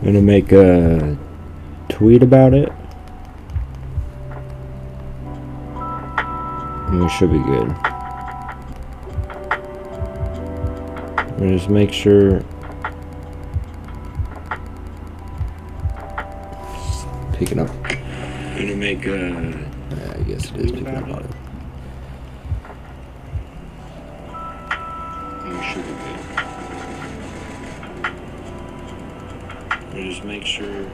I'm gonna make a tweet about it. And we should be good. I'm gonna just make sure. Picking up. I'm gonna make a. I guess it is picking up on it. We should be good. I'm gonna just make sure.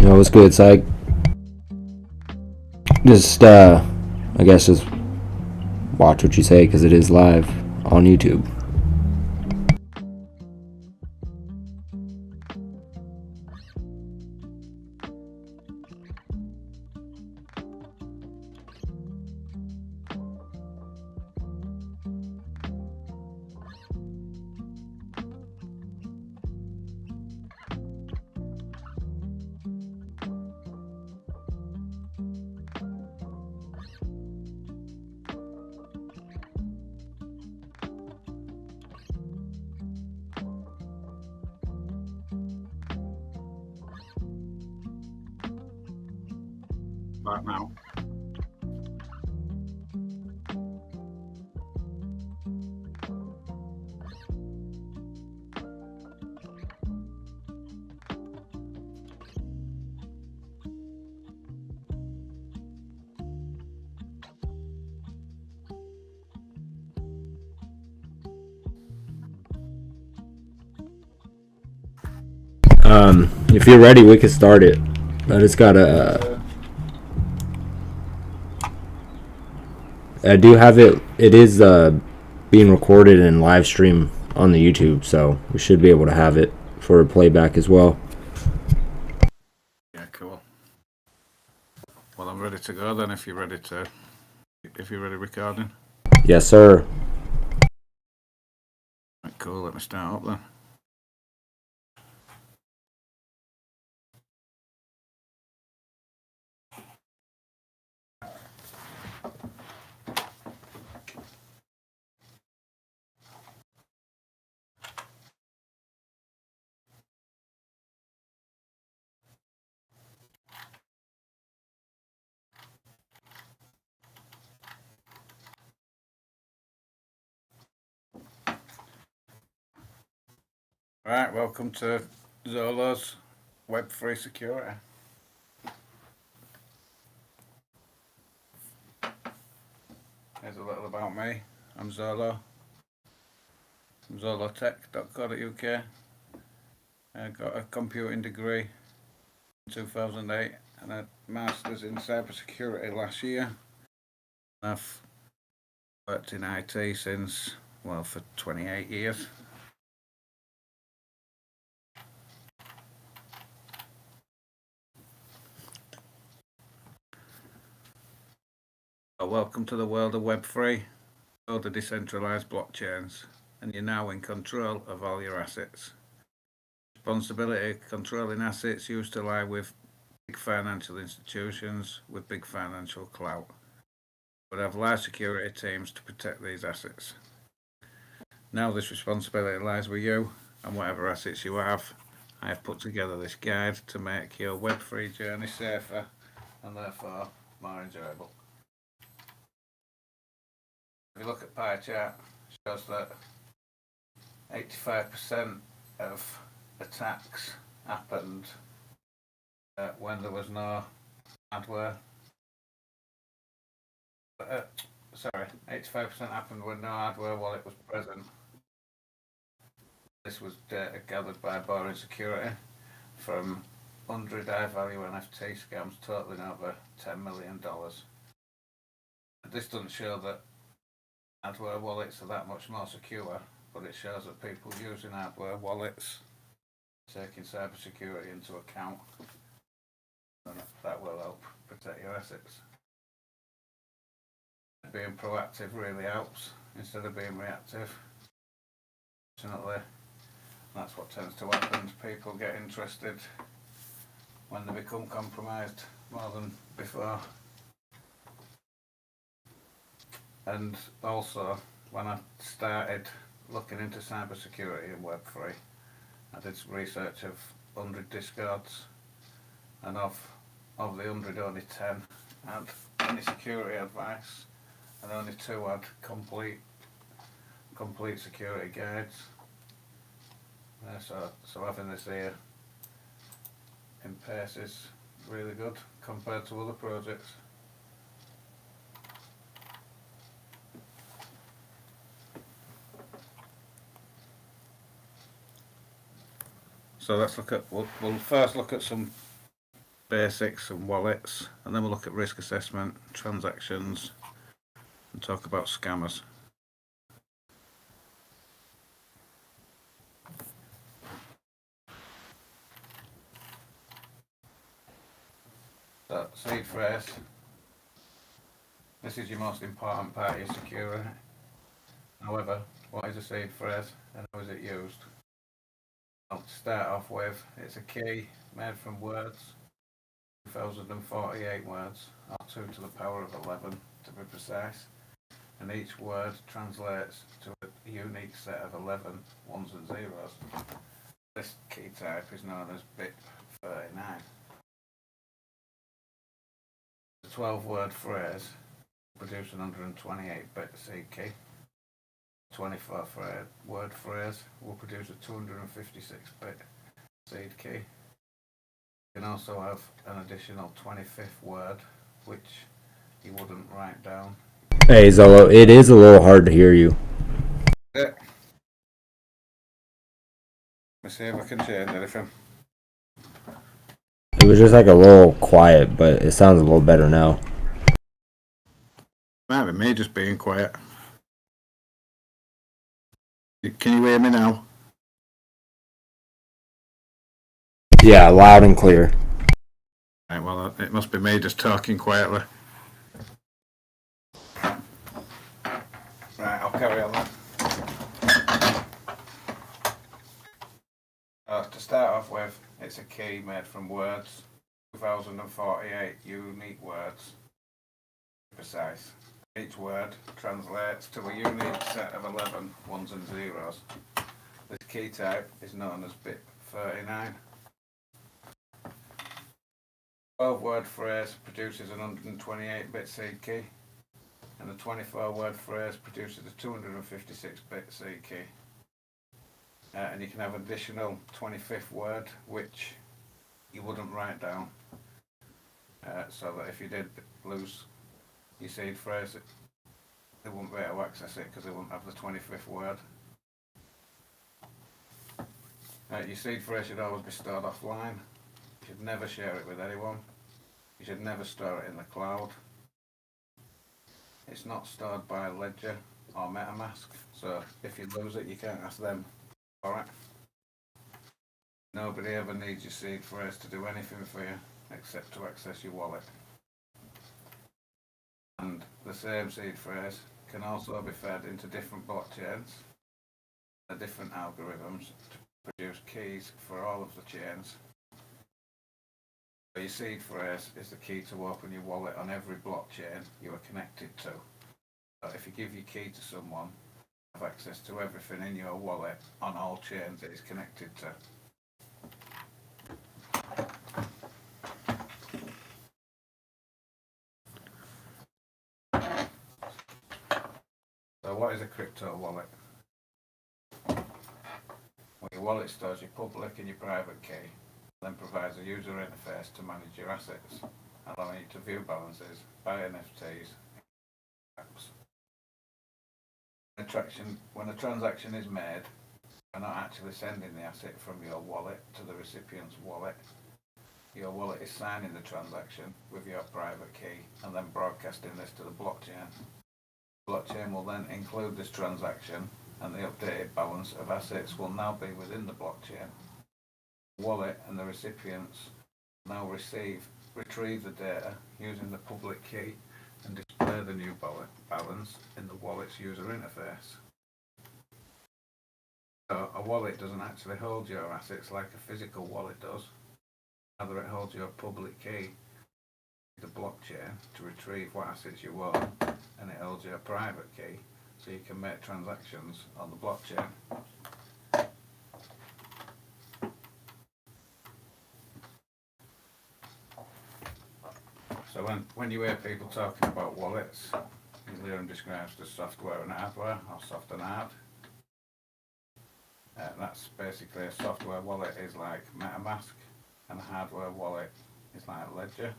Yo, what's good, Psych? Just, I guess just watch what you say, because it is live on YouTube. Right now. If you're ready, we can start it. I just gotta. I do have it. It is being recorded and live stream on the YouTube, so we should be able to have it for playback as well. Yeah, cool. Well, I'm ready to go then. If you're ready recording. Yes, sir. Right, cool. Let me start up then. Right, welcome to ZOLO's Web3 Security. Here's a little about me. I'm ZOLO. I'm zolotech.co.uk. I got a computing degree in 2008 and a master's in cybersecurity last year. I've worked in IT since, well, for 28 years. Welcome to the world of Web3, world of decentralized blockchains, and you're now in control of all your assets. Responsibility of controlling assets used to lie with big financial institutions with big financial clout, but have large security teams to protect these assets. Now this responsibility lies with you, and whatever assets you have, I have put together this guide to make your Web3 journey safer and therefore more enjoyable. If you look at pie chart, it shows that 85% of attacks happened when there was no hardware. 85% happened when no hardware wallet was present. This was data gathered by Boring Security from 100 high-value NFT scams totaling over $10 million. This doesn't show that hardware wallets are that much more secure, but it shows that people using hardware wallets taking cybersecurity into account, and that will help protect your assets. Being proactive really helps instead of being reactive. Fortunately, that's what tends to happen. People get interested when they become compromised more than before. And also, when I started looking into cybersecurity and Web3, I did some research of 100 discords, and of the 100, only 10 had any security advice, and only 2 had complete security guides. So having this here in pace is really good compared to other projects. So let's look at, we'll first look at some basics and wallets, and then we'll look at risk assessment, transactions, and talk about scammers. So, seed phrase. This is your most important part of your security. However, what is a seed phrase and how is it used? Well, to start off with, it's a key made from words, 2048 words, or 2 to the power of 11 to be precise, and each word translates to a unique set of 11 ones and zeros. This key type is known as bit 39. The 12-word phrase will produce an 128-bit seed key. 24-word phrase will produce a 256-bit seed key. You can also have an additional 25th word, which you wouldn't write down. Hey Zolo, it is a little hard to hear you. Let me see if I can change anything. It was just like a little quiet, but it sounds a little better now. Might be me just being quiet. Can you hear me now? Yeah, loud and clear. Right, well, it must be me just talking quietly. Right, I'll carry on then. To start off with, it's a key made from words, 2048 unique words, precise. Each word translates to a unique set of 11 ones and zeros. This key type is known as bit 39. 12-word phrase produces an 128-bit seed key, and a 24-word phrase produces a 256-bit seed key. And you can have an additional 25th word, which you wouldn't write down, so that if you did lose your seed phrase, they wouldn't be able to access it because they wouldn't have the 25th word. Your seed phrase should always be stored offline. You should never share it with anyone. You should never store it in the cloud. It's not stored by Ledger or MetaMask, so if you lose it, you can't ask them for it. Nobody ever needs your seed phrase to do anything for you except to access your wallet. And the same seed phrase can also be fed into different blockchains, different algorithms to produce keys for all of the chains. So your seed phrase is the key to open your wallet on every blockchain you are connected to. So if you give your key to someone, you have access to everything in your wallet on all chains it is connected to. So what is a crypto wallet? Well, your wallet stores your public and your private key, then provides a user interface to manage your assets, allowing you to view balances, buy NFTs, apps. When a transaction is made, you're not actually sending the asset from your wallet to the recipient's wallet. Your wallet is signing the transaction with your private key and then broadcasting this to the blockchain. The blockchain will then include this transaction, and the updated balance of assets will now be within the blockchain. The wallet and the recipients now retrieve the data using the public key and display the new balance in the wallet's user interface. So a wallet doesn't actually hold your assets like a physical wallet does. Rather, it holds your public key, the blockchain, to retrieve what assets you own, and it holds your private key so you can make transactions on the blockchain. So when you hear people talking about wallets, you hear them described as software and hardware, or soft and hard. That's basically a software wallet is like MetaMask, and a hardware wallet is like Ledger.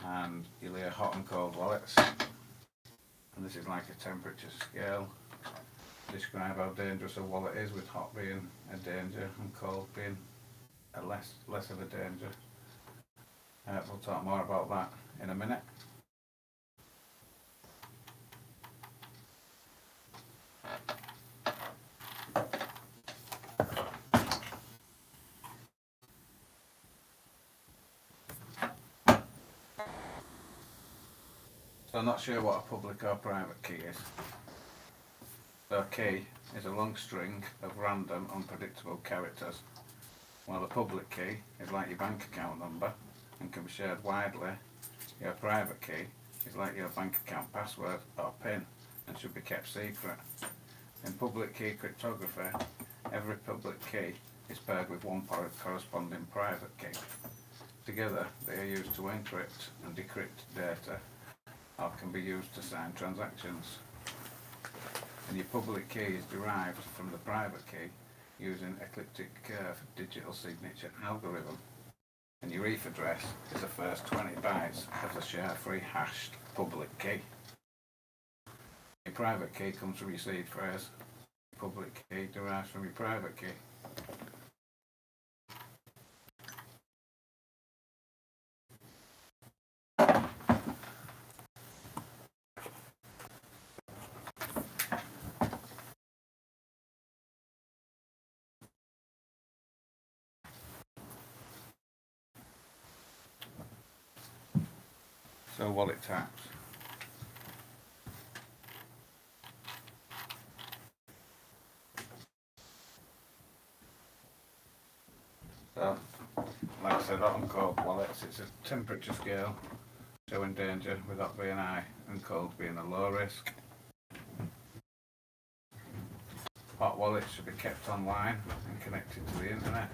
And you'll hear hot and cold wallets. And this is like a temperature scale to describe how dangerous a wallet is, with hot being a danger and cold being less of a danger. We'll talk more about that in a minute. So I'm not sure what a public or private key is. So a key is a long string of random, unpredictable characters, while a public key is like your bank account number and can be shared widely. Your private key is like your bank account password or PIN and should be kept secret. In public key cryptography, every public key is paired with one corresponding private key. Together, they are used to encrypt and decrypt data, or can be used to sign transactions. And your public key is derived from the private key using ecliptic curve digital signature algorithm. And your ETH address is the first 20 bytes of the share-free hashed public key. Your private key comes from your seed phrase. Your public key derives from your private key. So wallet types. So, like I said, hot and cold wallets, it's a temperature scale showing danger with hot being high and cold being a low risk. Hot wallets should be kept online and connected to the internet.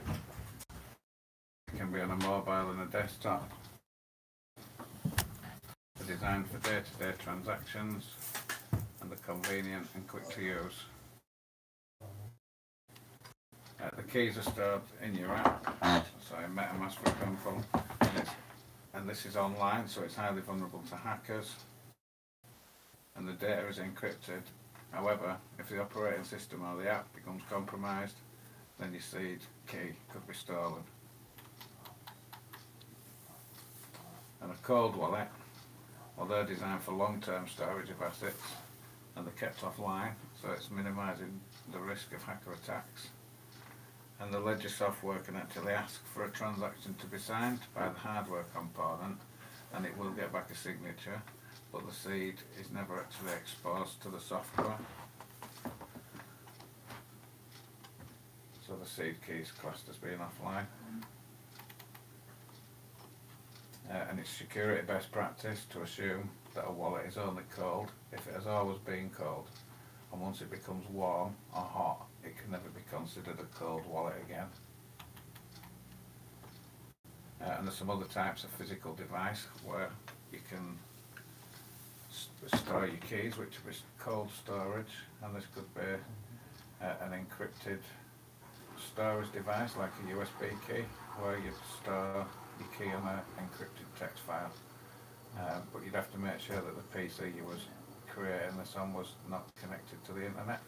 It can be on a mobile and a desktop. They're designed for day-to-day transactions and are convenient and quick to use. The keys are stored in your app, so in MetaMask for example, and this is online, so it's highly vulnerable to hackers, and the data is encrypted. However, if the operating system or the app becomes compromised, then your seed key could be stolen. And a cold wallet, well, they're designed for long-term storage of assets, and they're kept offline, so it's minimising the risk of hacker attacks. And the ledger software can actually ask for a transaction to be signed by the hardware component, and it will get back a signature, but the seed is never actually exposed to the software. So the seed key is classed as being offline. And it's security best practice to assume that a wallet is only cold if it has always been cold, and once it becomes warm or hot, it can never be considered a cold wallet again. And there's some other types of physical device where you can store your keys, which is cold storage, and this could be an encrypted storage device like a USB key, where you'd store your key on an encrypted text file. But you'd have to make sure that the PC you was creating this on was not connected to the internet.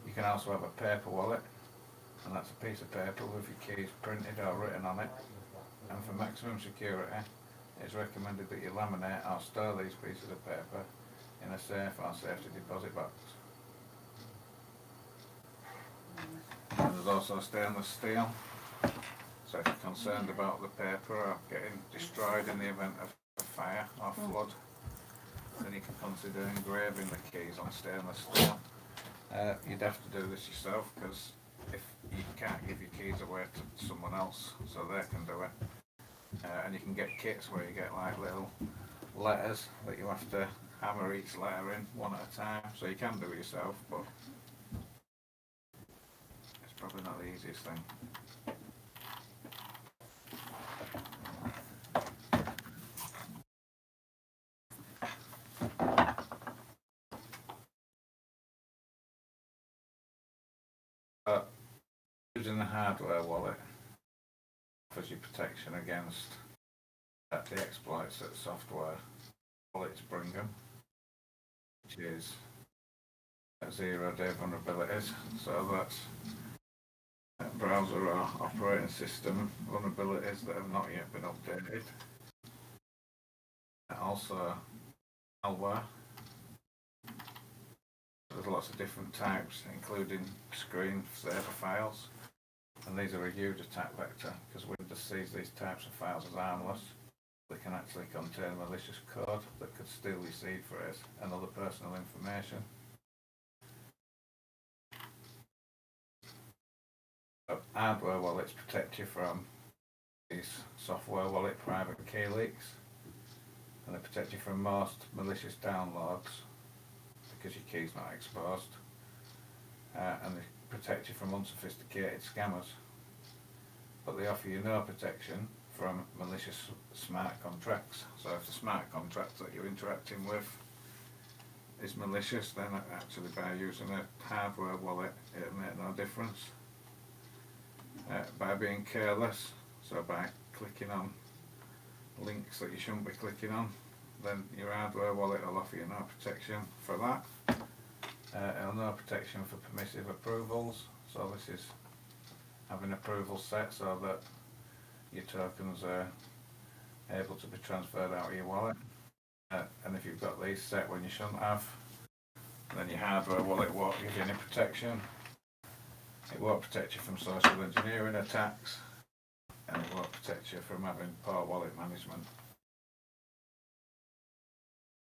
You can also have a paper wallet, and that's a piece of paper with your keys printed or written on it. And for maximum security, it's recommended that you laminate or store these pieces of paper in a safe or safety deposit box. And there's also stainless steel, so if you're concerned about the paper or getting destroyed in the event of a fire or flood, then you can consider engraving the keys on stainless steel. You'd have to do this yourself, because if you can't give your keys away to someone else so they can do it. And you can get kits where you get like little letters that you have to hammer each letter in one at a time, so you can do it yourself, but it's probably not the easiest thing. Using the hardware wallet offers you protection against the exploits that software wallets bring them, which is 0-day vulnerabilities. So that's browser or operating system vulnerabilities that have not yet been updated. Also malware. There's lots of different types, including screen saver files, and these are a huge attack vector because Windows sees these types of files as harmless. They can actually contain malicious code that could steal your seed phrase and other personal information. Hardware wallets protect you from these software wallet private key leaks, and they protect you from most malicious downloads because your key's not exposed, and they protect you from unsophisticated scammers, but they offer you no protection from malicious smart contracts. So if the smart contract that you're interacting with is malicious, then actually by using a hardware wallet it'll make no difference. By being careless, so by clicking on links that you shouldn't be clicking on, then your hardware wallet will offer you no protection for that. It'll no protection for permissive approvals, so this is having approvals set so that your tokens are able to be transferred out of your wallet. And if you've got these set when you shouldn't have, then your hardware wallet won't give you any protection. It won't protect you from social engineering attacks, and it won't protect you from having poor wallet management.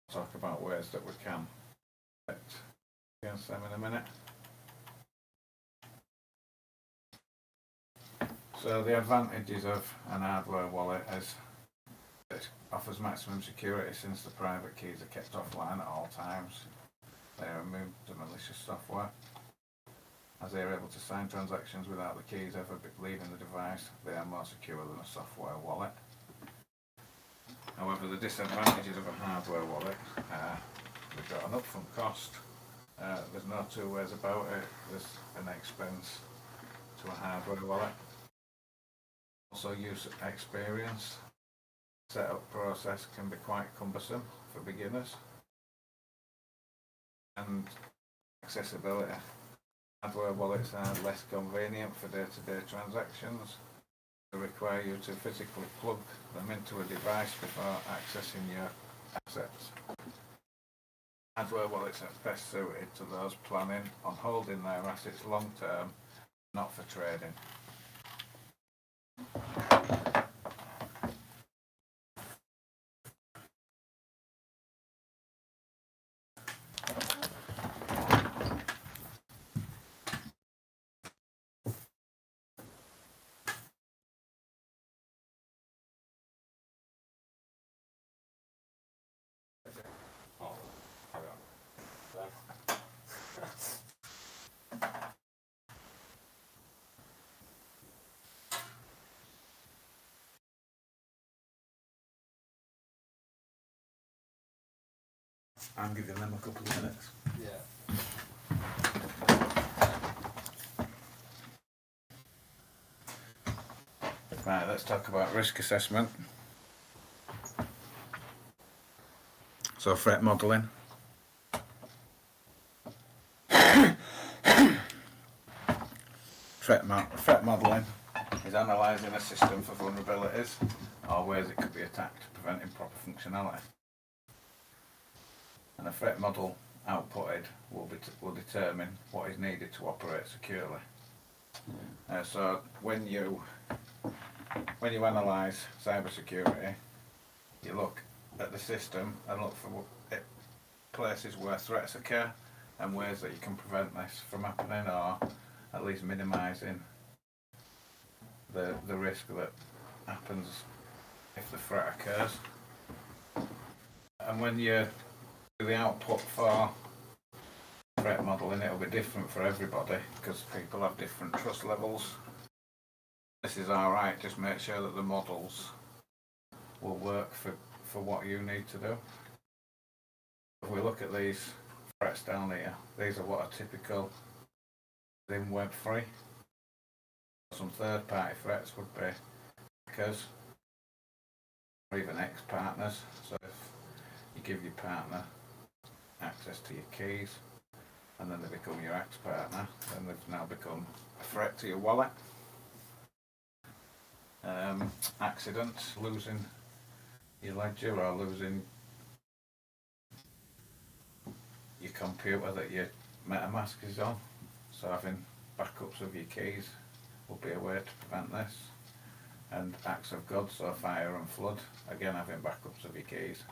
I'll talk about ways that we can protect against them in a minute. So the advantages of an hardware wallet is it offers maximum security since the private keys are kept offline at all times. They are immune to malicious software. As they are able to sign transactions without the keys ever leaving the device, they are more secure than a software wallet. However, the disadvantages of a hardware wallet, they've got an upfront cost. There's no two ways about it. There's an expense to a hardware wallet. Also, user experience. Setup process can be quite cumbersome for beginners. And accessibility. Hardware wallets are less convenient for day-to-day transactions. They require you to physically plug them into a device before accessing your assets. Hardware wallets are best suited to those planning on holding their assets long-term, not for trading. I'm giving them a couple of minutes. Yeah. Right, let's talk about risk assessment. So threat modelling. Threat modelling is analysing a system for vulnerabilities or ways it could be attacked, preventing proper functionality. And a threat model outputted will determine what is needed to operate securely. So when you analyse cybersecurity, you look at the system and look for places where threats occur and ways that you can prevent this from happening, or at least minimising the risk that happens if the threat occurs. And when you do the output for threat modelling, it'll be different for everybody because people have different trust levels. This is alright, just make sure that the models will work for what you need to do. If we look at these threats down here, these are what are typical within Web3. Some third-party threats would be hackers or even ex-partners. So if you give your partner access to your keys, and then they become your ex-partner, then they've now become a threat to your wallet. Accidents, losing your ledger or losing your computer that your MetaMask is on. So having backups of your keys will be a way to prevent this. And acts of God, so fire and flood, again having backups of your keys.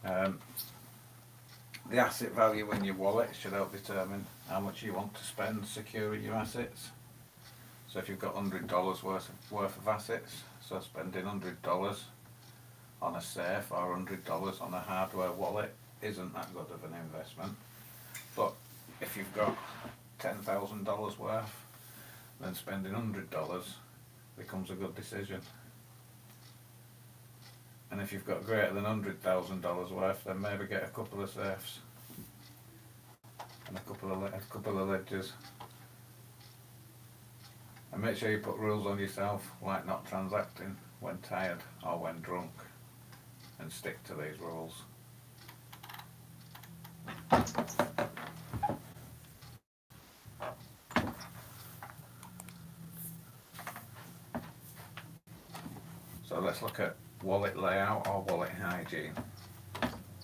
The asset value in your wallet should help determine how much you want to spend securing your assets. So if you've got $100 worth of assets, so spending $100 on a safe or $100 on a hardware wallet isn't that good of an investment. But if you've got $10,000 worth, then spending $100 becomes a good decision. And if you've got greater than $100,000 worth, then maybe get a couple of safes and a couple of ledgers. And make sure you put rules on yourself, like not transacting when tired or when drunk, and stick to these rules. So let's look at wallet layout or wallet hygiene.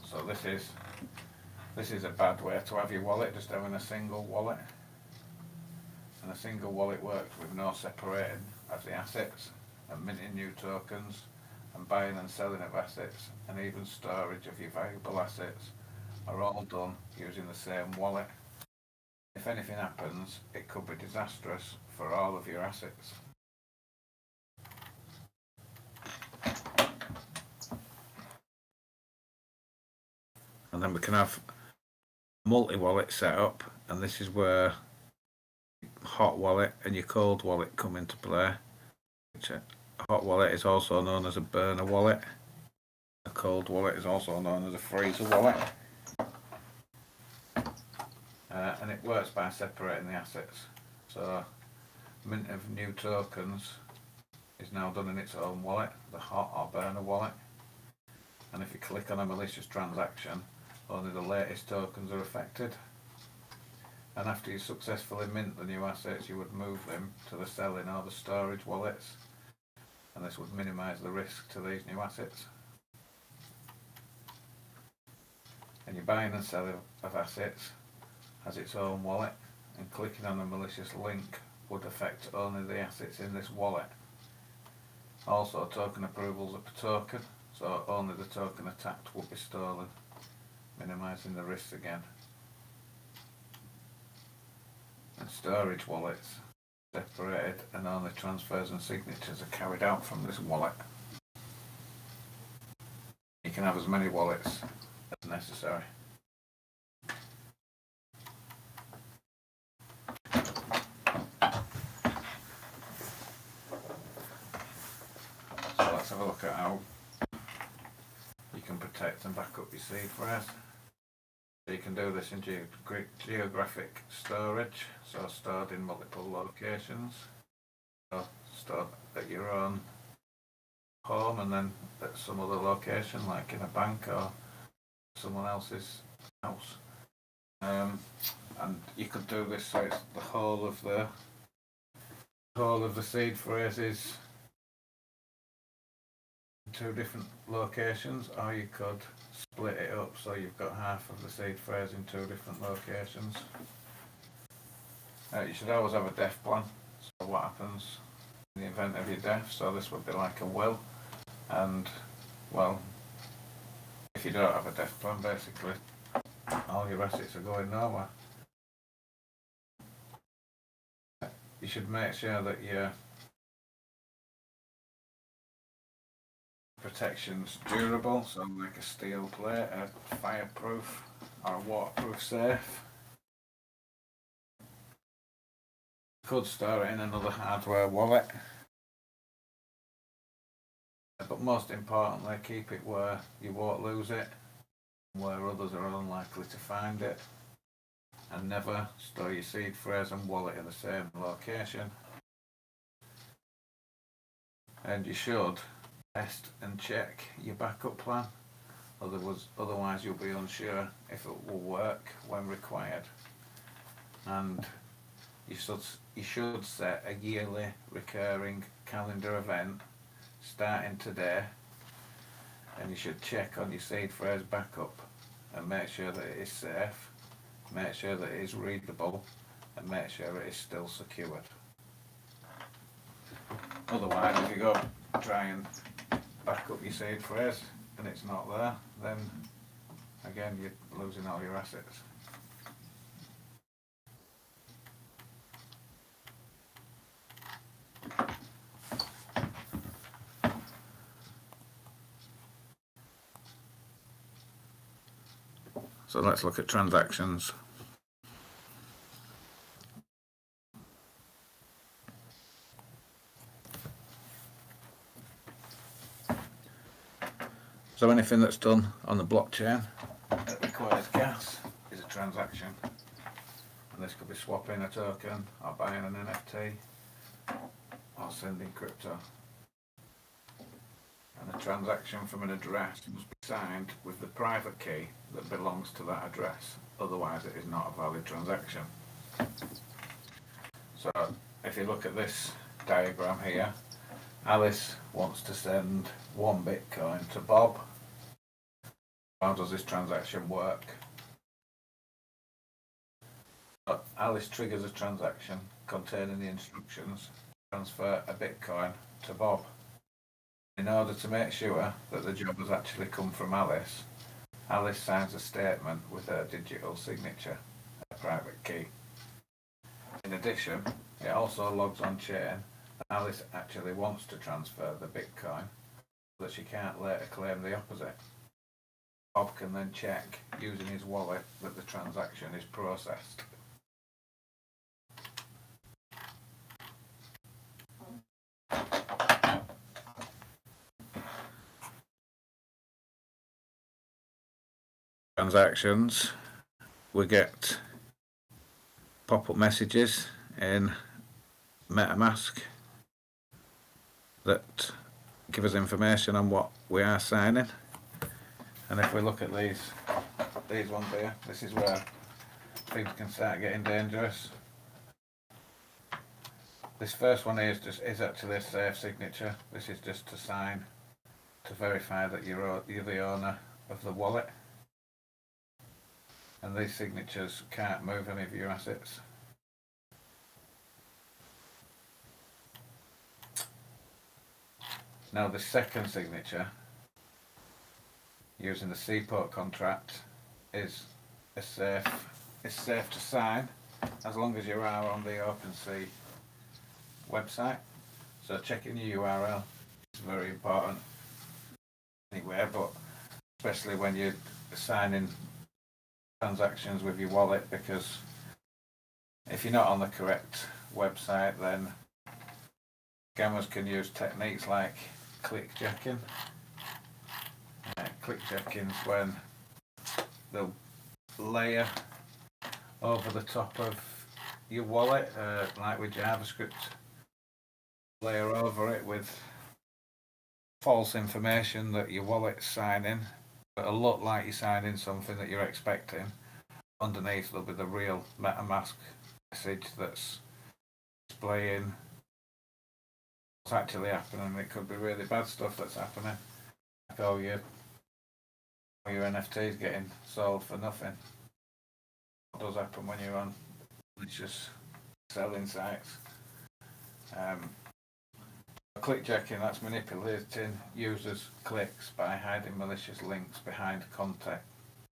So this is a bad way to have your wallet, just having a single wallet. And a single wallet works with no separating of the assets and minting new tokens and buying and selling of assets and even storage of your valuable assets are all done using the same wallet. If anything happens, it could be disastrous for all of your assets. And then we can have multi-wallet set up, and this is where hot wallet and your cold wallet come into play. A hot wallet is also known as a burner wallet. A cold wallet is also known as a freezer wallet. And it works by separating the assets. So mint of new tokens is now done in its own wallet, the hot or burner wallet. And if you click on a malicious transaction, only the latest tokens are affected. And after you successfully mint the new assets, you would move them to the selling or the storage wallets, and this would minimise the risk to these new assets. And your buying and selling of assets has its own wallet, and clicking on a malicious link would affect only the assets in this wallet. Also, token approvals are per token, so only the token attacked will be stolen, minimising the risks again. And storage wallets separated, and only transfers and signatures are carried out from this wallet. You can have as many wallets as necessary. So let's have a look at how you can protect and back up your seed phrase. So you can do this in geographic storage, so stored in multiple locations, so stored at your own home and then at some other location, like in a bank or someone else's house. And you could do this so it's the whole of the seed phrases in two different locations, or you could split it up so you've got half of the seed phrase in two different locations. You should always have a death plan, so what happens in the event of your death, so this would be like a will, and well, if you don't have a death plan, basically all your assets are going nowhere. You should make sure that your protection's durable, so like a steel plate, a fireproof or a waterproof safe. You could store it in another hardware wallet, but most importantly, keep it where you won't lose it, where others are unlikely to find it, and never store your seed phrase and wallet in the same location. And you should test and check your backup plan Otherwise you'll be unsure if it will work when required. And you should set a yearly recurring calendar event starting today, and you should check on your seed phrase backup and make sure that it is safe, make sure that it is readable, and make sure it is still secured. Otherwise, if you go try and back up your seed phrase and it's not there, then again you're losing all your assets. So let's look at transactions. So anything that's done on the blockchain that requires gas is a transaction. And this could be swapping a token, or buying an NFT, or sending crypto. And a transaction from an address must be signed with the private key that belongs to that address, otherwise it is not a valid transaction. So if you look at this diagram here, Alice wants to send 1 Bitcoin to Bob. How does this transaction work? Alice triggers a transaction containing the instructions to transfer a Bitcoin to Bob. In order to make sure that the job has actually come from Alice, Alice signs a statement with her digital signature, her private key. In addition, it also logs on chain that Alice actually wants to transfer the Bitcoin, so that she can't later claim the opposite. Bob can then check using his wallet that the transaction is processed. Transactions, we get pop-up messages in MetaMask that give us information on what we are signing. And if we look at these ones here, this is where things can start getting dangerous. This first one here is actually a safe signature. This is just to sign to verify that you're the owner of the wallet. And these signatures can't move any of your assets. Now the second signature, using the seaport contract, is safe to sign as long as you are on the OpenSea website. So checking your URL is very important anywhere, but especially when you're signing transactions with your wallet, because if you're not on the correct website, then scammers can use techniques like clickjacking. Clickjacking's when they'll layer over the top of your wallet, like with JavaScript, layer over it with false information that your wallet's signing. It'll look like you're signing something that you're expecting. Underneath there'll be the real MetaMask message that's displaying what's actually happening. It could be really bad stuff that's happening, like all your NFTs getting sold for nothing. What does happen when you're on malicious selling sites? Clickjacking, that's manipulating users' clicks by hiding malicious links behind content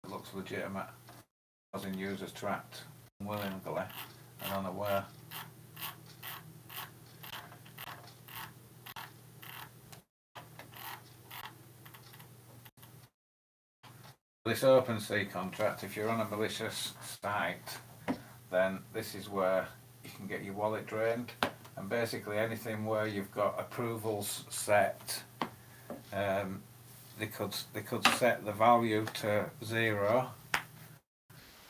that looks legitimate, causing users to act unwillingly and unaware. This OpenSea contract, if you're on a malicious site, then this is where you can get your wallet drained. And basically anything where you've got approvals set, they could set the value to 0,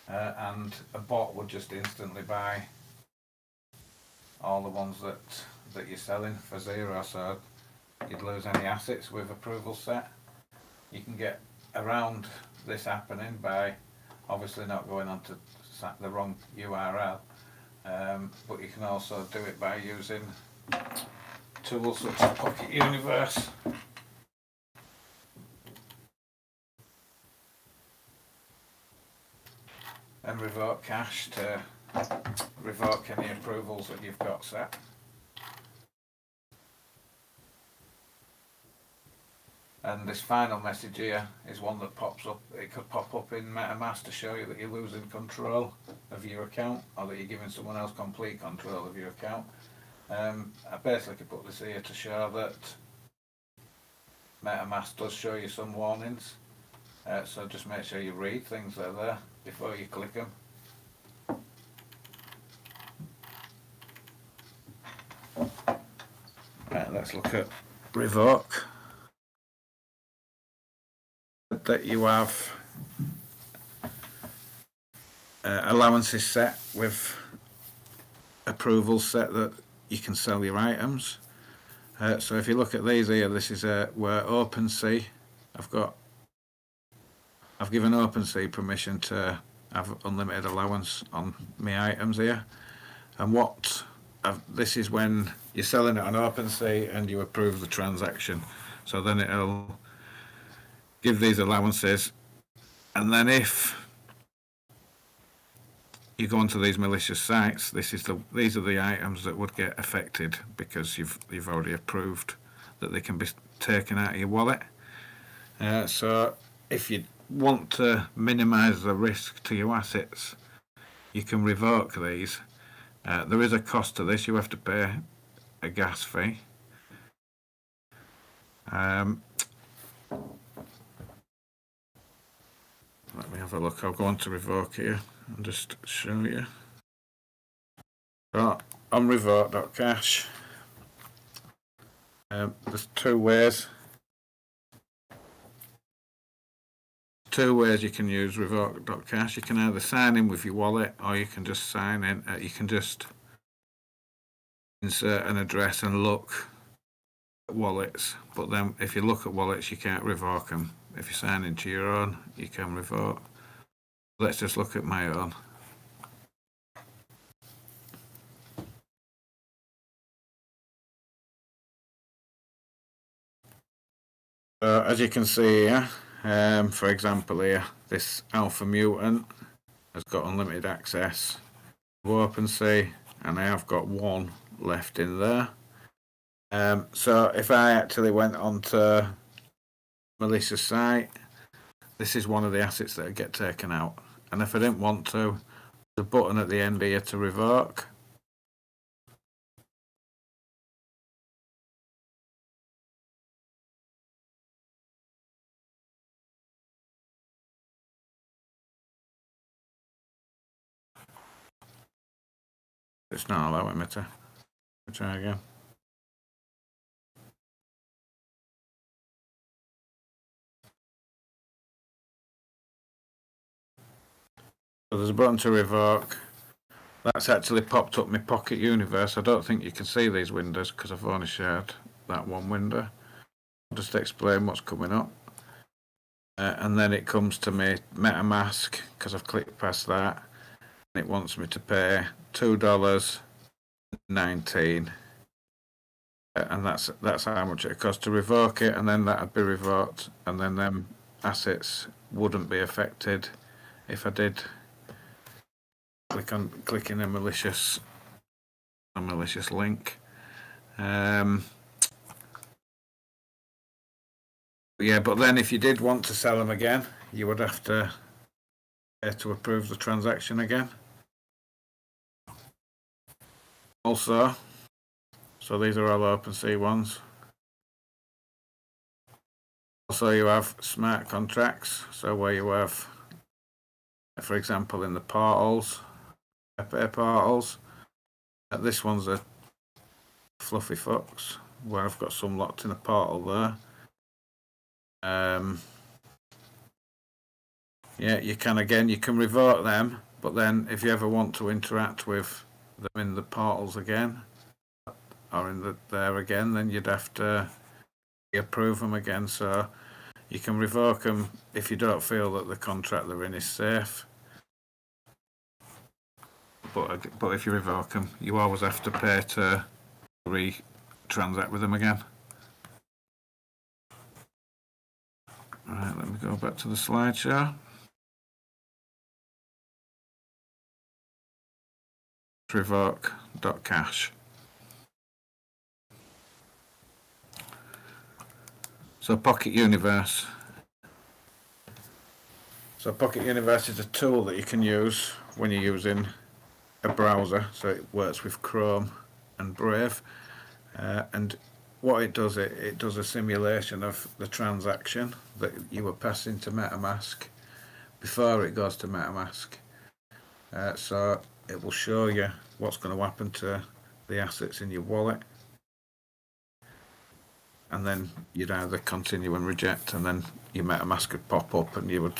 and a bot would just instantly buy all the ones that you're selling for 0, so you'd lose any assets with approval set. You can get around this happening by obviously not going onto the wrong URL, but you can also do it by using tools such as Pocket Universe. And revoke cache to revoke any approvals that you've got set. And this final message here is one that pops up. It could pop up in MetaMask to show you that you're losing control of your account, or that you're giving someone else complete control of your account. I basically put this here to show that MetaMask does show you some warnings. So just make sure you read things that are there before you click them. Right, let's look at revoke. That you have allowances set with approvals set that you can sell your items. So if you look at these here, this is where OpenSea, I've given OpenSea permission to have unlimited allowance on my items here. And this is when you're selling it on OpenSea and you approve the transaction. So then it'll give these allowances, and then if you go onto these malicious sites, these are the items that would get affected because you've already approved that they can be taken out of your wallet. So if you want to minimise the risk to your assets, you can revoke these. There is a cost to this. You have to pay a gas fee. Let me have a look. I'll go on to revoke here and just show you. So on revoke.cash, there's two ways. You can use revoke.cash. You can either sign in with your wallet, or you can just sign in. You can just insert an address and look at wallets. But then, if you look at wallets, you can't revoke them. If you sign into your own, you can revoke. Let's just look at my own. As you can see here, for example here, this Alpha Mutant has got unlimited access to OpenSea, and I have got one left in there. So if I actually went onto malicious site, this is one of the assets that get taken out. And if I didn't want to, there's a button at the end here to revoke. It's not allowing me to. Try again. So there's a button to revoke. That's actually popped up my Pocket Universe. I don't think you can see these windows because I've only shared that one window. I'll just explain what's coming up. And then it comes to me MetaMask, because I've clicked past that. And it wants me to pay $2.19. And that's how much it costs to revoke it, and then that'd be revoked, and then them assets wouldn't be affected if I did click in a malicious link. Yeah, but then if you did want to sell them again, you would have to pay to approve the transaction again. Also, so these are all OpenSea ones. Also, you have smart contracts, so where you have, for example, in the portals, pay portals. This one's a fluffy fox, where I've got some locked in a portal there. Yeah, you can revoke them, but then if you ever want to interact with them in the portals again, or in there again, then you'd have to approve them again. So You can revoke them if you don't feel that the contract they're in is safe. But if you revoke them, you always have to pay to re-transact with them again. Right, let me go back to the slideshow. Revoke.cash. So Pocket Universe. So Pocket Universe is a tool that you can use when you're using a browser. So it works with Chrome and Brave. And what it does, it does a simulation of the transaction that you were passing to MetaMask before it goes to MetaMask. So it will show you what's going to happen to the assets in your wallet. And then you'd either continue and reject, and then your MetaMask would pop up and you would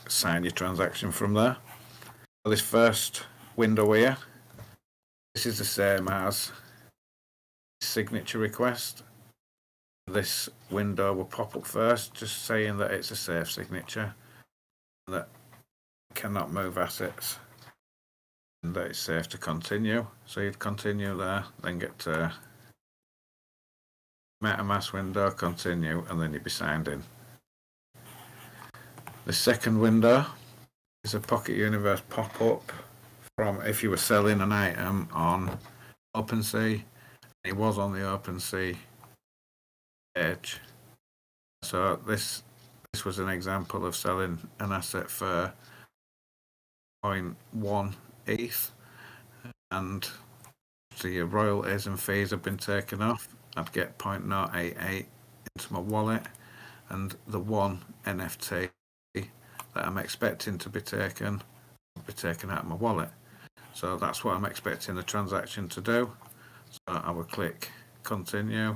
sign your transaction from there. So this first window here, this is the same as signature request. This window will pop up first, just saying that it's a safe signature, that cannot move assets, and that it's safe to continue. So you'd continue there, then get to MetaMask window, continue, and then you'd be signed in. The second window is a Pocket Universe pop-up from if you were selling an item on OpenSea. It was on the OpenSea page. So this was an example of selling an asset for 0.1 ETH, and so your royalties and fees have been taken off. I'd get 0.088 into my wallet, and the one NFT that I'm expecting to be taken will be taken out of my wallet. So that's what I'm expecting the transaction to do. So I would click continue,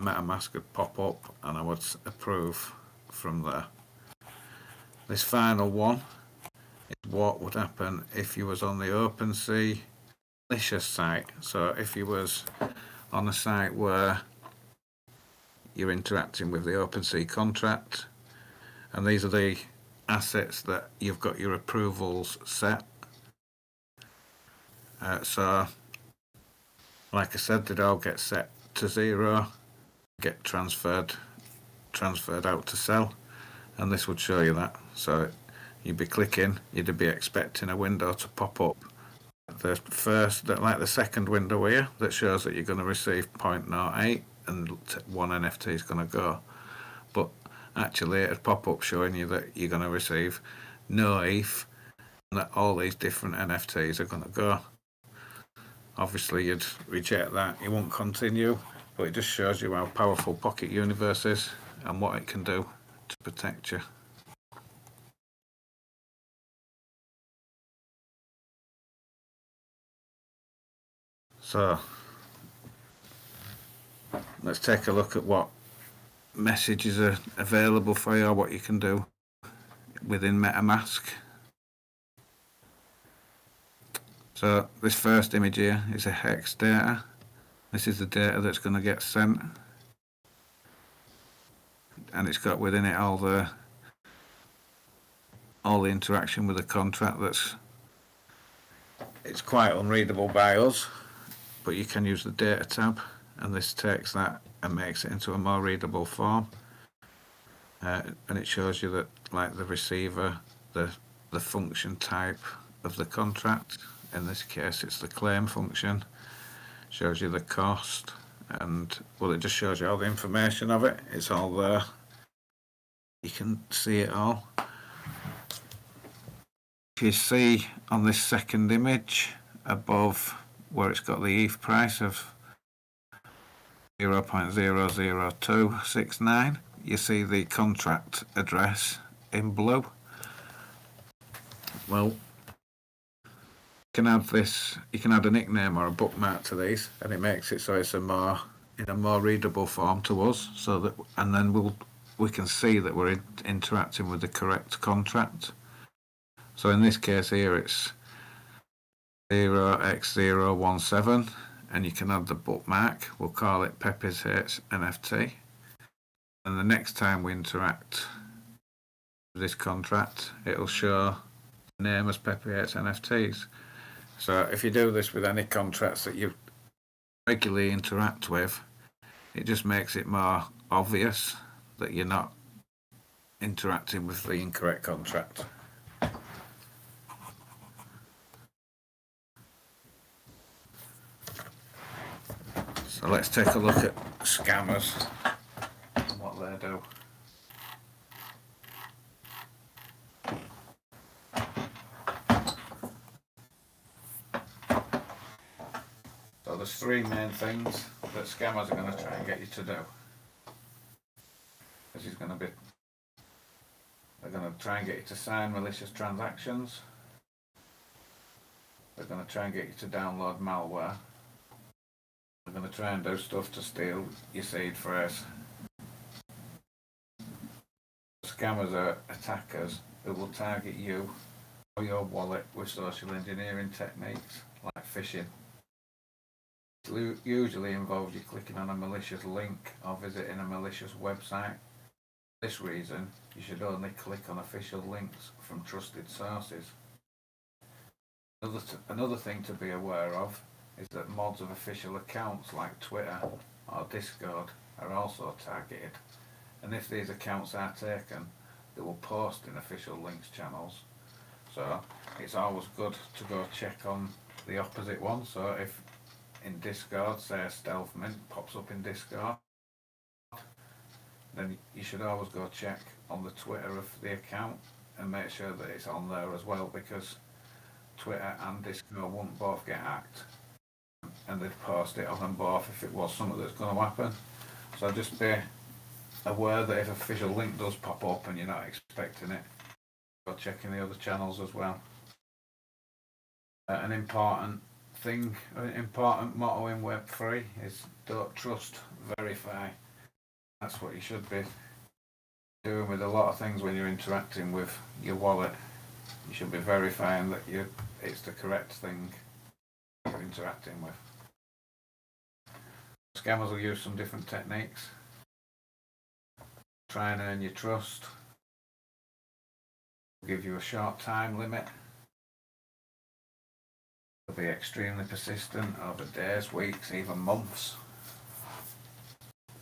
MetaMask would pop up, and I would approve from there. This final one is what would happen if you was on the OpenSea malicious site. So if you was on a site where you're interacting with the OpenSea contract, and these are the assets that you've got your approvals set. So like I said, they'd all get set to 0, get transferred out to sell, and this would show you that. So you'd be clicking, you'd be expecting a window to pop up. The second window here that shows that you're going to receive 0.08 and one NFT is going to go. But actually it'd pop up showing you that you're going to receive no ETH and that all these different NFTs are going to go. Obviously you'd reject that, you won't continue, but it just shows you how powerful Pocket Universe is and what it can do to protect you. So let's take a look at what messages are available for you, what you can do within MetaMask. So this first image here is a hex data. This is the data that's going to get sent, and it's got within it all the interaction with the contract. It's quite unreadable by us, but you can use the data tab, and this takes that and makes it into a more readable form, and it shows you that, like, the receiver, the function type of the contract. In this case it's the claim function, shows you the cost, and well, it just shows you all the information of it. It's all there, you can see it all. If you see on this second image above where it's got the ETH price of 0.00269, you see the contract address in blue. Well, you can add a nickname or a bookmark to these, and it makes it so it's in a more readable form to us, so that, and then we can see that we're interacting with the correct contract. So in this case here it's 0x017, and you can add the bookmark. We'll call it Pepe's Hates NFT. And the next time we interact with this contract, it'll show the name as Pepe 8's NFTs. So if you do this with any contracts that you regularly interact with, it just makes it more obvious that you're not interacting with the incorrect contract. So let's take a look at scammers and what they do. So there's three main things that scammers are going to try and get you to do. They're going to try and get you to sign malicious transactions. They're going to try and get you to download malware. They're going to try and do stuff to steal your seed phrase. Scammers are attackers who will target you or your wallet with social engineering techniques like phishing. It usually involves you clicking on a malicious link or visiting a malicious website. For this reason, you should only click on official links from trusted sources. Another thing to be aware of is that mods of official accounts like Twitter or Discord are also targeted, and if these accounts are taken, they will post in official links channels. So it's always good to go check on the opposite one. So if in Discord, say a stealth mint pops up in Discord, then you should always go check on the Twitter of the account and make sure that it's on there as well, because Twitter and Discord won't both get hacked, and they'd post it on them both if it was something that's going to happen. So just be aware that if an official link does pop up and you're not expecting it, go checking the other channels as well. An important motto in Web3 is don't trust, verify. That's what you should be doing with a lot of things when you're interacting with your wallet. You should be verifying that it's the correct thing you're interacting with. Scammers will use some different techniques. Try and earn your trust. They'll give you a short time limit. They'll be extremely persistent over days, weeks, even months.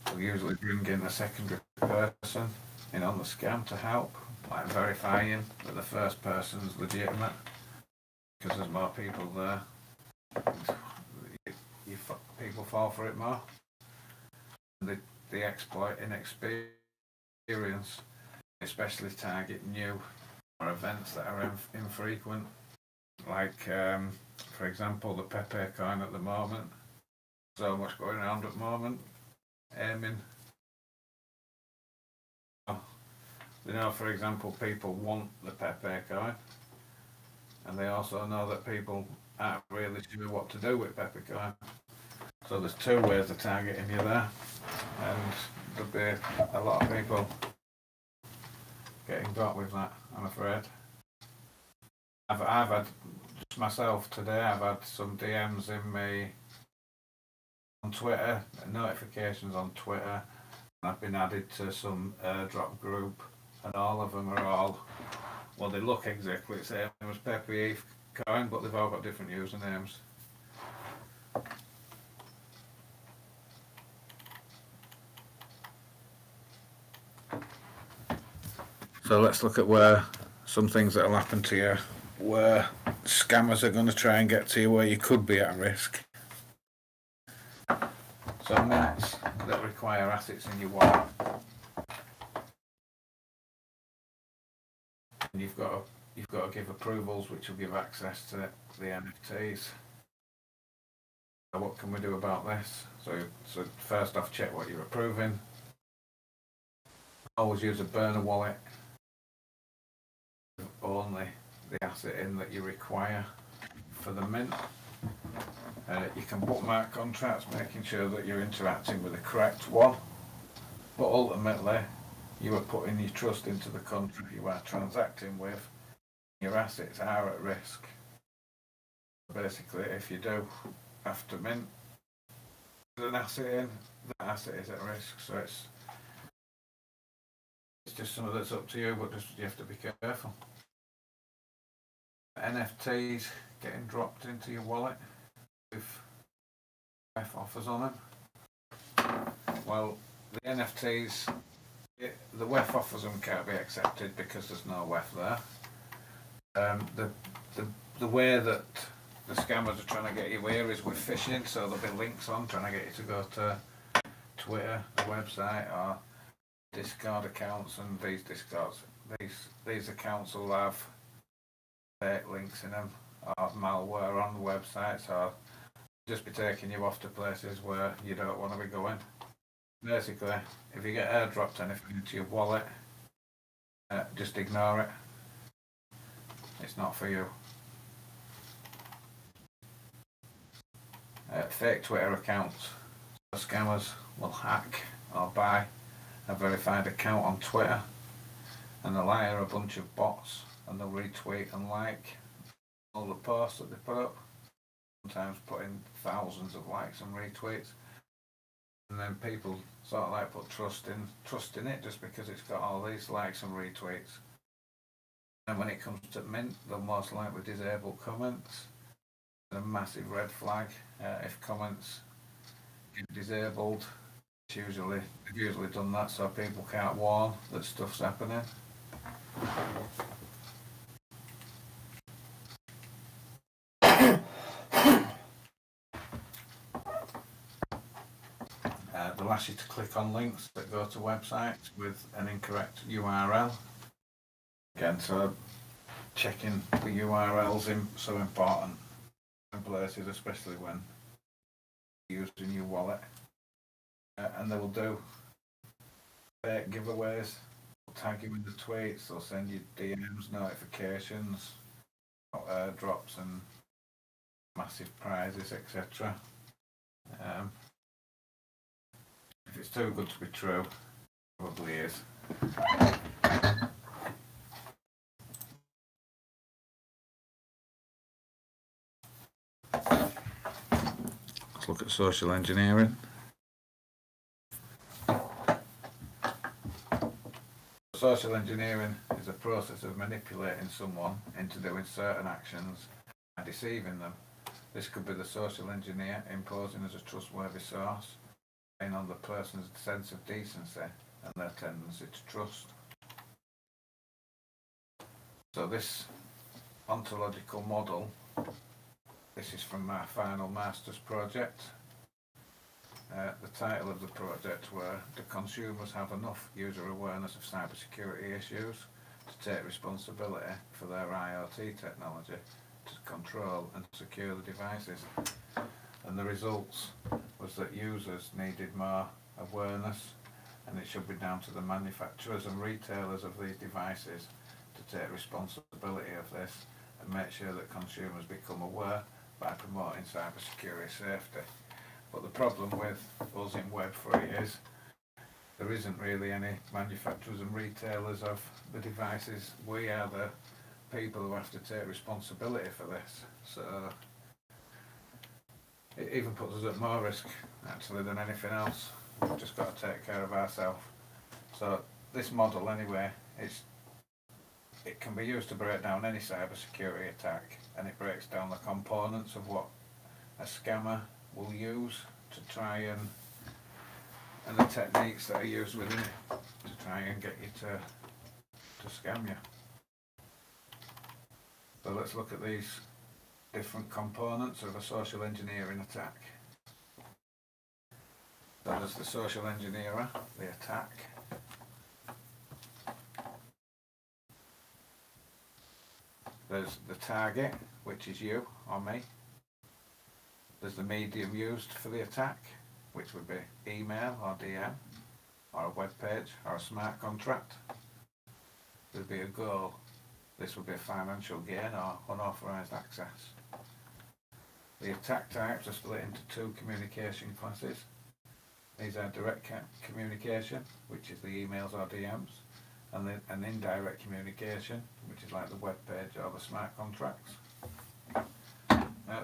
They'll usually bring in a secondary person in on the scam to help, like verifying that the first person's legitimate, because there's more people there. People fall for it more. They exploit inexperience, especially target new or events that are infrequent, like for example the Pepe coin at the moment. So much going around at the moment, aiming. They know, for example, people want the Pepe coin, and they also know that people aren't really sure what to do with Pepe coin. So there's two ways of targeting you there, and there'll be a lot of people getting got with that, I'm afraid. I've had, just myself today, I've had some DMs in me on Twitter, notifications on Twitter, and I've been added to some airdrop group, and all of them are well, they look exactly the same as Pepe coin, but they've all got different usernames. So let's look at where some things that will happen to you, where scammers are going to try and get to you, where you could be at risk. So mints that require assets in your wallet, and you've got to give approvals which will give access to the NFTs. So what can we do about this? So first off, check what you're approving. Always use a burner wallet. Only the asset in that you require for the mint. You can bookmark contracts, making sure that you're interacting with the correct one, but ultimately you are putting your trust into the contract you are transacting with. Your assets are at risk. Basically, if you do have to mint an asset in, that asset is at risk. So it's it's just some of that's up to you, but just you have to be careful. NFTs getting dropped into your wallet with WEF offers on them. Well, the NFTs, the WEF offers them can't be accepted because there's no WEF there. The way that the scammers are trying to get you here is with phishing, so there'll be links on trying to get you to go to Twitter, a website, or Discord accounts, and these accounts will have fake links in them or malware on the websites, or just be taking you off to places where you don't want to be going. Basically, if you get airdropped anything into your wallet, just ignore it. It's not for you. Fake Twitter accounts. So scammers will hack or buy a verified account on Twitter, and they'll hire a bunch of bots, and they'll retweet and like all the posts that they put up, sometimes putting thousands of likes and retweets, and then people sort of like put trust in it just because it's got all these likes and retweets. And when it comes to mint, they'll most likely disable comments. A massive red flag if comments get disabled. They've usually done that so people can't warn that stuff's happening. They'll ask you to click on links that go to websites with an incorrect URL. Again, so checking the URLs is so important in places, especially when using your wallet. And they will do fake giveaways. They'll tag you in the tweets. They'll send you DMs, notifications, airdrops, and massive prizes, etc. If it's too good to be true, it probably is. Let's look at social engineering. Social engineering is a process of manipulating someone into doing certain actions and deceiving them. This could be the social engineer imposing as a trustworthy source, relying on the person's sense of decency and their tendency to trust. So this ontological model, this is from my final master's project. The title of the project were "Do consumers have enough user awareness of cybersecurity issues to take responsibility for their IoT technology to control and secure the devices?" And the results was that users needed more awareness, and it should be down to the manufacturers and retailers of these devices to take responsibility of this and make sure that consumers become aware by promoting cybersecurity safety. But the problem with us in Web3 is there isn't really any manufacturers and retailers of the devices. We are the people who have to take responsibility for this. So it even puts us at more risk actually than anything else. We've just got to take care of ourselves. So this model anyway, it can be used to break down any cybersecurity attack, and it breaks down the components of what a scammer will use to try and the techniques that are used within it to try and get you to scam you. So let's look at these different components of a social engineering attack. So there's the social engineer, the attack. There's the target, which is you or me. There's the medium used for the attack, which would be email or DM, or a web page, or a smart contract. There'd be a goal. This would be a financial gain or unauthorized access. The attack types are split into two communication classes. These are direct communication, which is the emails or DMs, and an indirect communication, which is like the web page or the smart contracts.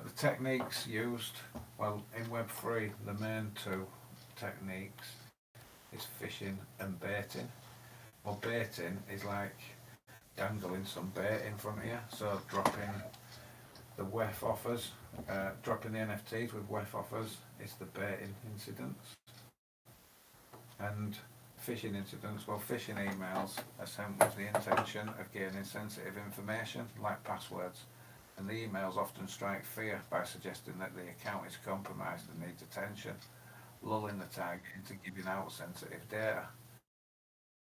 The techniques used, well, in Web3, the main two techniques is phishing and baiting. Well, baiting is like dangling some bait in front of you, so dropping the WEF offers, dropping the NFTs with WEF offers is the baiting incidents. And phishing incidents, well, phishing emails are sent with the intention of gaining sensitive information like passwords, and the emails often strike fear by suggesting that the account is compromised and needs attention, lulling the target into giving out sensitive data.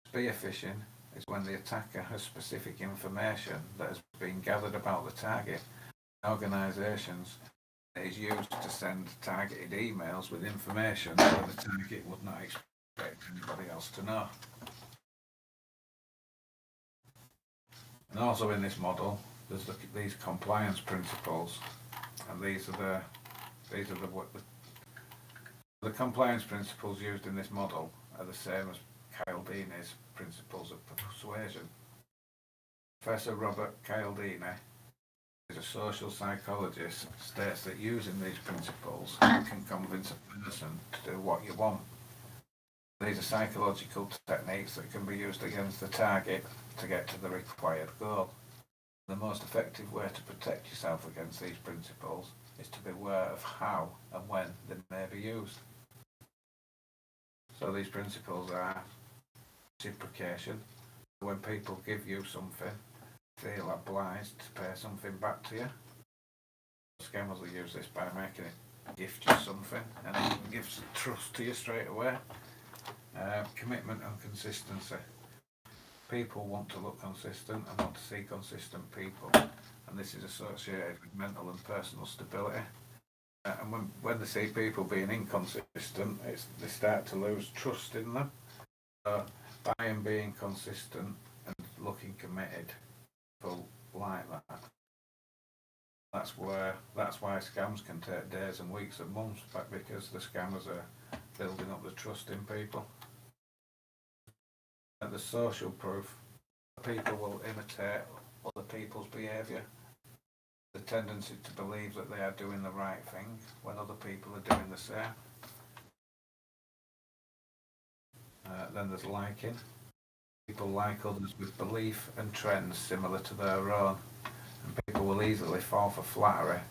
Spear phishing is when the attacker has specific information that has been gathered about the target and organisations that is used to send targeted emails with information that the target would not expect anybody else to know. And also in this model, there's these compliance principles, and these are the compliance principles used in this model are the same as Cialdini's principles of persuasion. Professor Robert Cialdini is a social psychologist, states that using these principles can convince a person to do what you want. These are psychological techniques that can be used against the target to get to the required goal. The most effective way to protect yourself against these principles is to be aware of how and when they may be used. So these principles are reciprocation. When people give you something, feel obliged to pay something back to you. Scammers will use this by making it gift you something and it gives trust to you straight away. Commitment and consistency. People want to look consistent and want to see consistent people, and this is associated with mental and personal stability. And when they see people being inconsistent, they start to lose trust in them. So by them being consistent and looking committed, people like that. That's why scams can take days and weeks and months, because the scammers are building up the trust in people. And the social proof, people will imitate other people's behaviour. The tendency to believe that they are doing the right thing when other people are doing the same. Then there's liking. People like others with belief and trends similar to their own, and people will easily fall for flattery.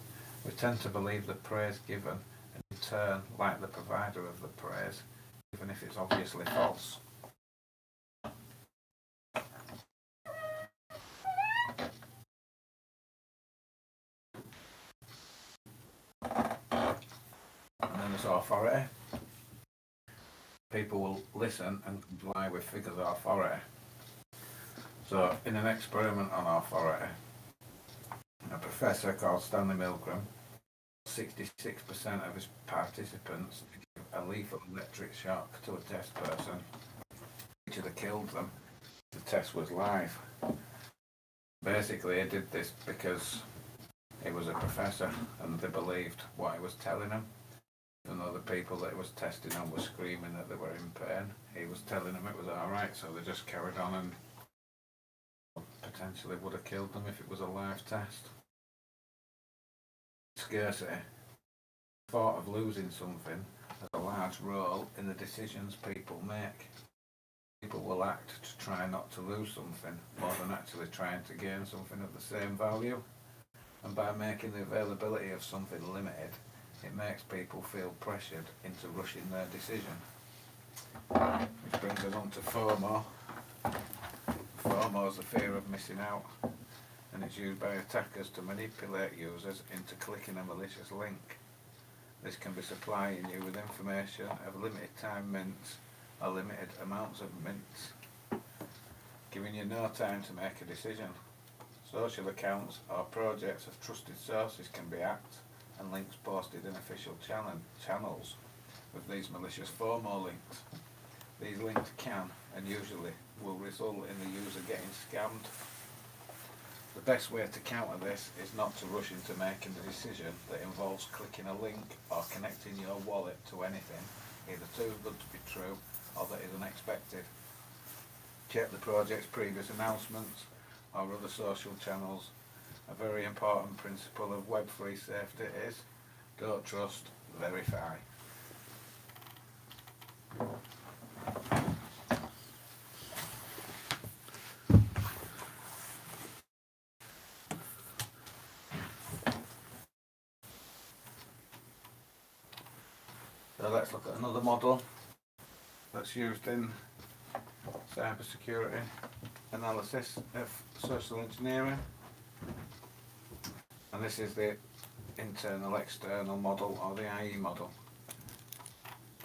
We tend to believe the praise given and in turn like the provider of the praise, even if it's obviously false. And then there's authority. People will listen and comply with figures of authority. So, in an experiment on authority, a professor called Stanley Milgram, 66% of his participants gave a lethal electric shock to a test person, which would have killed them if the test was live. Basically, he did this because he was a professor and they believed what he was telling them. Even though the people that he was testing on were screaming that they were in pain, he was telling them it was alright, so they just carried on and potentially would have killed them if it was a live test. Scarcity. The thought of losing something has a large role in the decisions people make. People will act to try not to lose something more than actually trying to gain something of the same value. And by making the availability of something limited, it makes people feel pressured into rushing their decision. Which brings us on to FOMO. FOMO is the fear of missing out, and it's used by attackers to manipulate users into clicking a malicious link. This can be supplying you with information of limited time mints or limited amounts of mints, giving you no time to make a decision. Social accounts or projects of trusted sources can be hacked, and links posted in official channels with these malicious FOMO links. These links can and usually will result in the user getting scammed. The best way to counter this is not to rush into making a decision that involves clicking a link or connecting your wallet to anything either too good to be true or that is unexpected. Check the project's previous announcements or other social channels. A very important principle of Web3 safety is don't trust, verify. So let's look at another model that's used in cybersecurity analysis of social engineering. And this is the internal external model, or the IE model.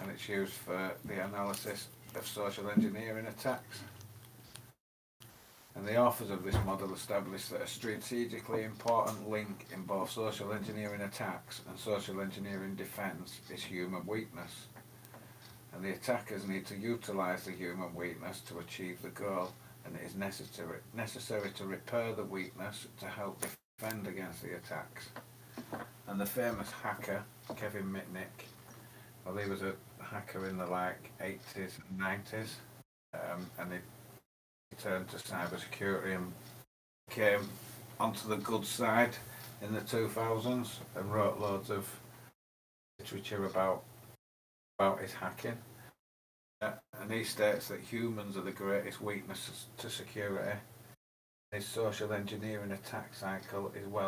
And it's used for the analysis of social engineering attacks. And the authors of this model established that a strategically important link in both social engineering attacks and social engineering defence is human weakness. And the attackers need to utilise the human weakness to achieve the goal, and it is necessary to repair the weakness to help defend against the attacks. And the famous hacker, Kevin Mitnick, well, he was a hacker in the 80s and 90s, and he turned to cybersecurity and came onto the good side in the 2000s and wrote loads of literature about his hacking. And he states that humans are the greatest weakness to security. His social engineering attack cycle is well